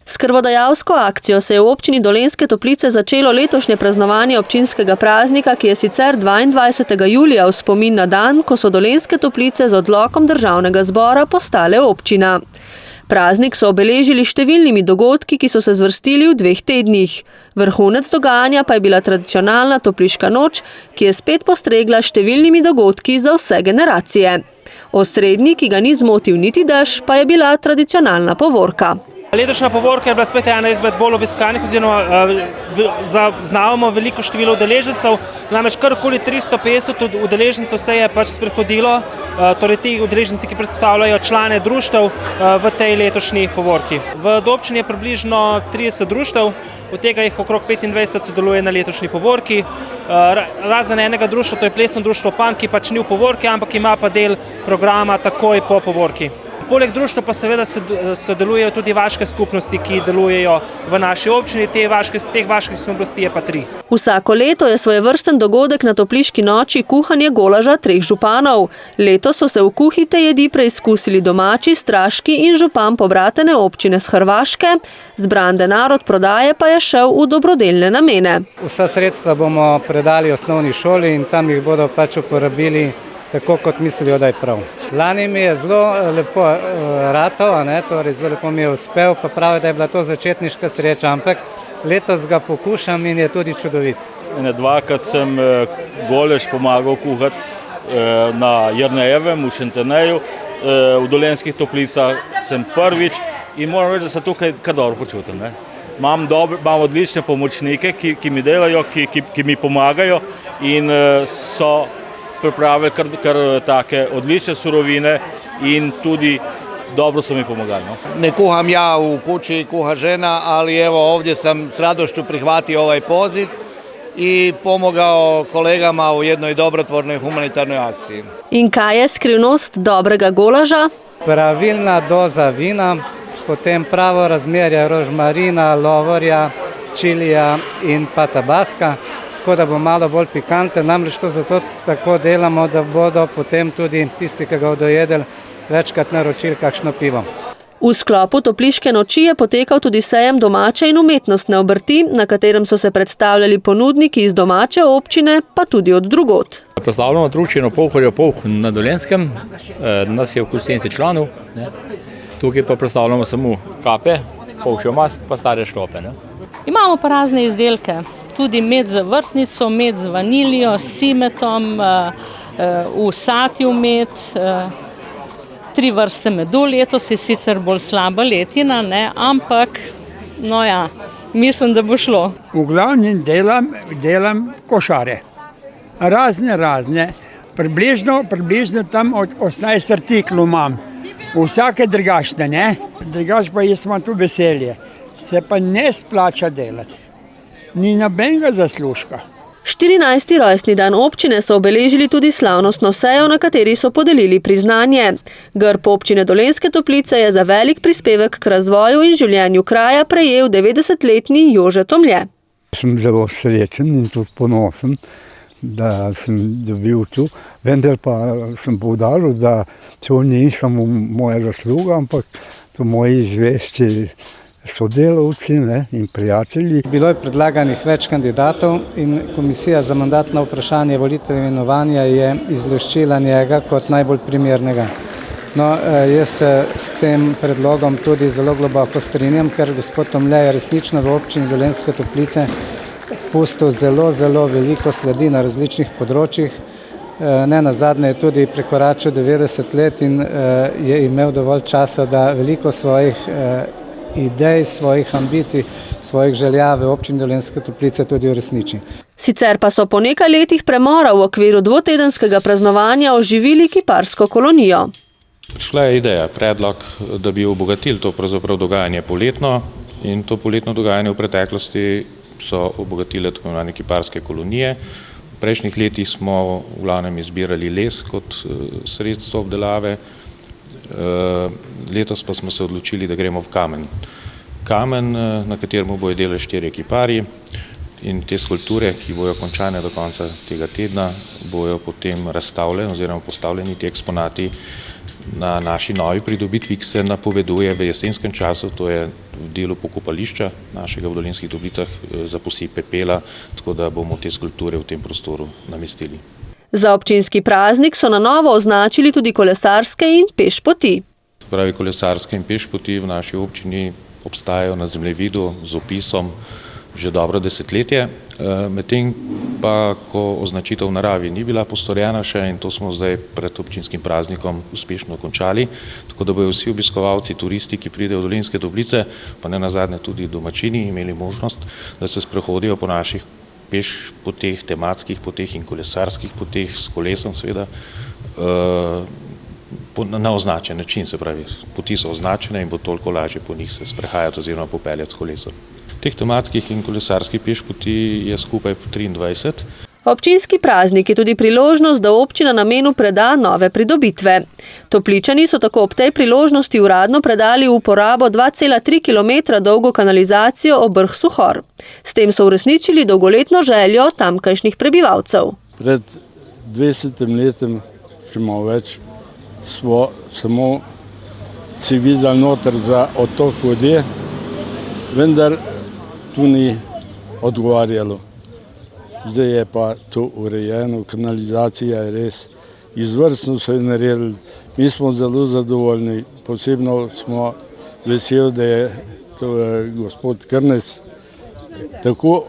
S krvodajalsko akcijo se je v občini Dolenjske Toplice začelo letošnje praznovanje občinskega praznika, ki je sicer 22. julija v spomin na dan, ko so Dolenjske Toplice z odlokom državnega zbora postale občina. Praznik so obeležili številnimi dogodki, ki so se zvrstili v 2 tednih. Vrhunec dogajanja pa je bila tradicionalna topliška noč, ki je spet postregla številnimi dogodki za vse generacije. Osrednji, ki ga ni zmotil niti dež, pa je bila tradicionalna povorka. Letošnja povorka je bila spet ena izmed bolj obiskanih, oziroma zaznavamo veliko število udeležencev, namreč kar okoli 350 udeležencev se je pač sprehodilo, torej ti udeleženci, ki predstavljajo člane društev v tej letošnji povorki. V občini je približno 30 društev, od tega jih okrog 25 sodeluje na letošnji povorki. Razen enega društva, to je plesno društvo PAN, ki pač ni v povorki, ampak ima pa del programa takoj po povorki. Poleg društva pa seveda sodelujejo tudi vaške skupnosti, ki delujejo v naši občini, teh vaških skupnosti je pa 3. Vsako leto je svojevrsten dogodek na topliški noči kuhanje golaža 3 županov. Letos so se v kuhi te jedi preizkusili domači, straški in župan pobratene občine s Hrvaške. Zbran denar od prodaje pa je šel v dobrodelne namene. Vsa sredstva bomo predali osnovni šoli in tam jih bodo pač uporabili tako, kot mislijo, da je prav. Lani mi je zelo lepo ratov, torej zelo lepo mi je uspel, pa pravi, da je bila to začetniška sreča, ampak letos ga pokušam in je tudi čudovit. Dvakrat sem golež pomagal kuhati na Jernejevem, v Šenteneju, v Dolenjskih Toplicah sem prvič in moram reči, da se tukaj kar dobro počutim. Imam odlične pomočnike, ki mi delajo, ki mi pomagajo in so pripravili kar take odlične surovine in tudi dobro so mi pomagali. Ne kuham ja u kući, kuha žena, ali evo ovdje sam s radošću prihvatio ovaj poziv i pomogao kolegama u jednoj dobrotvornoj humanitarnoj akciji. In kaj je skrivnost dobrega golaža? Pravilna doza vina, potem pravo razmerje rožmarina, lovorja, čilija in pa tabaska, tako da bo malo bolj pikante, namreč to zato tako delamo, da bodo potem tudi tisti, ki ga bodo jedli, večkrat naročili kakšno pivo. V sklopu topliške noči je potekal tudi sejem domače in umetnostne obrti, na katerem so se predstavljali ponudniki iz domače občine, pa tudi od drugod. Predstavljamo druščino Polhorja Polh na Dolenjskem, nas je okoli 70 članov, tukaj pa predstavljamo samo kape, polhjo mas pa stare šklope. Imamo pa razne izdelke. Tudi med z vrtnico, med z vaniljo, s cimetom, v satju med, 3 vrste medu, letos je sicer bolj slaba letina, ampak mislim, da bo šlo. V glavnem delam košare, razne, približno tam od 18 artiklov imam, vsake drugačne, drugač pa jaz imam tu veselje, se pa ne splača delati. Ni nobenega zaslužka. 14. rojstni dan občine so obeležili tudi slavnostno sejo, na kateri so podelili priznanje. Grb občine Dolenjske Toplice je za velik prispevek k razvoju in življenju kraja prejel 90-letni Jože Tomlje. Sem zelo srečen in tudi ponosen, da sem dobil tu, vendar pa sem poudaril, da to ni samo moja zasluga, ampak to moji zvesti sodelavci in prijatelji. Bilo je predlaganih več kandidatov in komisija za mandatno vprašanje volitev in imenovanja je izluščila njega kot najbolj primernega. Jaz se s tem predlogom tudi zelo globoko strinjam, ker gospod Tomle je resnično v občini Dolenjske Toplice pustil zelo veliko sledi na različnih področjih. Nenazadnje je tudi prekoračil 90 let in je imel dovolj časa, da veliko svojih idej, svojih ambicij, svojih želja v občini Dolenjske Toplice tudi uresniči. Sicer pa so po nekaj letih premora v okviru dvotedenskega praznovanja oživili kiparsko kolonijo. Šla je ideja, predlog, da bi obogatili to pravzaprav dogajanje poletno in to poletno dogajanje v preteklosti so obogatile tako imenovane kiparske kolonije. V prejšnjih letih smo v glavnem izbirali les kot sredstvo obdelave. Letos pa smo se odločili, da gremo v kamen. Kamen, na katerem bojo delali 4 kiparji in te skulpture, ki bojo končane do konca tega tedna, bojo potem razstavljeni oziroma postavljeni ti eksponati na naši novi pridobitvi, ki se napoveduje v jesenskem času, to je v delu pokopališča našega v Dolenjskih Toplicah za posip pepela, tako da bomo te skulpture v tem prostoru namestili. Za občinski praznik so na novo označili tudi kolesarske in pešpoti. Pravi, kolesarske in pešpoti v naši občini obstajajo na zemljevidu z opisom že dobro desetletje, medtem pa, ko označitev v naravi ni bila postorjena še, in to smo zdaj pred občinskim praznikom uspešno končali, tako da bojo vsi obiskovalci, turisti, ki pridejo v Dolenjske Toplice, pa ne nazadnje tudi domačini, imeli možnost, da se sprehodijo po naših pešpoteh, tematskih poteh in kolesarskih poteh, s kolesom seveda, na označen način, se pravi, poti so označene in bo toliko lažje po njih se sprehajati oziroma popeljati s kolesom. Teh tematskih in kolesarskih pešpoti je skupaj 23. Občinski praznik je tudi priložnost, da občina namenu preda nove pridobitve. Topličani so tako ob tej priložnosti uradno predali v uporabo 2,3 km dolgo kanalizacijo ob vrh Suhor. S tem so uresničili dolgoletno željo tamkajšnjih prebivalcev. Pred 20 letem, če malo več, smo samo si videli noter za odtok vode, vendar tu ni odgovarjalo. Zdaj je pa to urejeno, kanalizacija je res izvrstno so jo naredili. Mi smo zelo zadovoljni, posebno smo veseli, da je gospod Krnec tako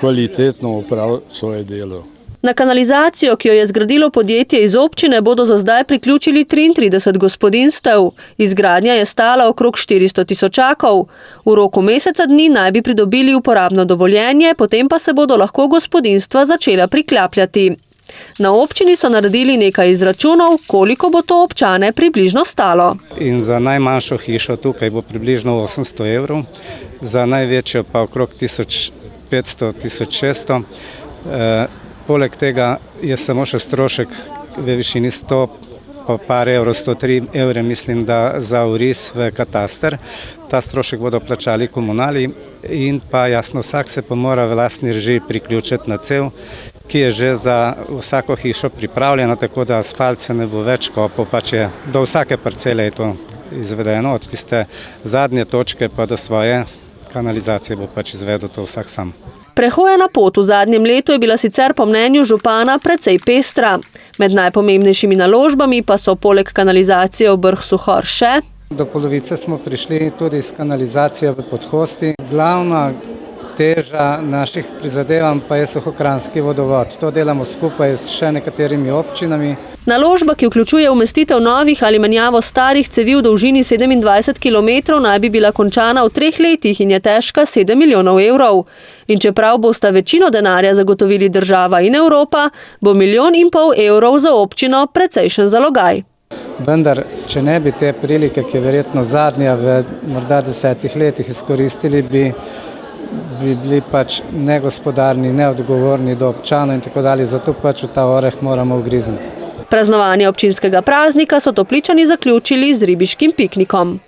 kvalitetno opravil svoje delo. Na kanalizacijo, ki jo je zgradilo podjetje iz občine, bodo za zdaj priključili 33 gospodinjstev. Izgradnja je stala okrog 400 tisočakov. V roku meseca dni naj bi pridobili uporabno dovoljenje, potem pa se bodo lahko gospodinjstva začela priklapljati. Na občini so naredili nekaj izračunov, koliko bo to občane približno stalo. In za najmanjšo hišo tukaj bo približno 800 evrov, za največjo pa okrog 1500-1600. Poleg tega je samo še strošek v višini 100 pa par evrov, 103 evre, mislim, da za vris v kataster. Ta strošek bodo plačali komunali in pa jasno vsak se pa mora v lastni režiji priključiti na cev, ki je že za vsako hišo pripravljena, tako da asfalt se ne bo več kopal, pač je do vsake parcele je to izvedeno, od tiste zadnje točke pa do svoje kanalizacije bo pač izvedel to vsak sam. Prehojena pot v zadnjem letu je bila sicer po mnenju župana precej pestra. Med najpomembnejšimi naložbami pa so poleg kanalizacije v vrh Suhor še. Do polovice smo prišli tudi s kanalizacijo v Podhosti. Glavna teža naših prizadevanj pa je suhokranjski vodovod. To delamo skupaj s še nekaterimi občinami. Naložba, ki vključuje umestitev novih ali menjavo starih cevi v dolžini 27 km, naj bi bila končana v 3 letih in je težka 7 milijonov evrov. In čeprav bosta večino denarja zagotovili država in Evropa, bo 1,5 milijona evrov za občino precejšen zalogaj. Vendar, če ne bi te prilike, ki je verjetno zadnja v morda 10 letih izkoristili, bi bili pač negospodarni, neodgovorni do občanov in tako dalje, zato pač v ta oreh moramo ugrizniti. Praznovanje občinskega praznika so Topličani zaključili z ribiškim piknikom.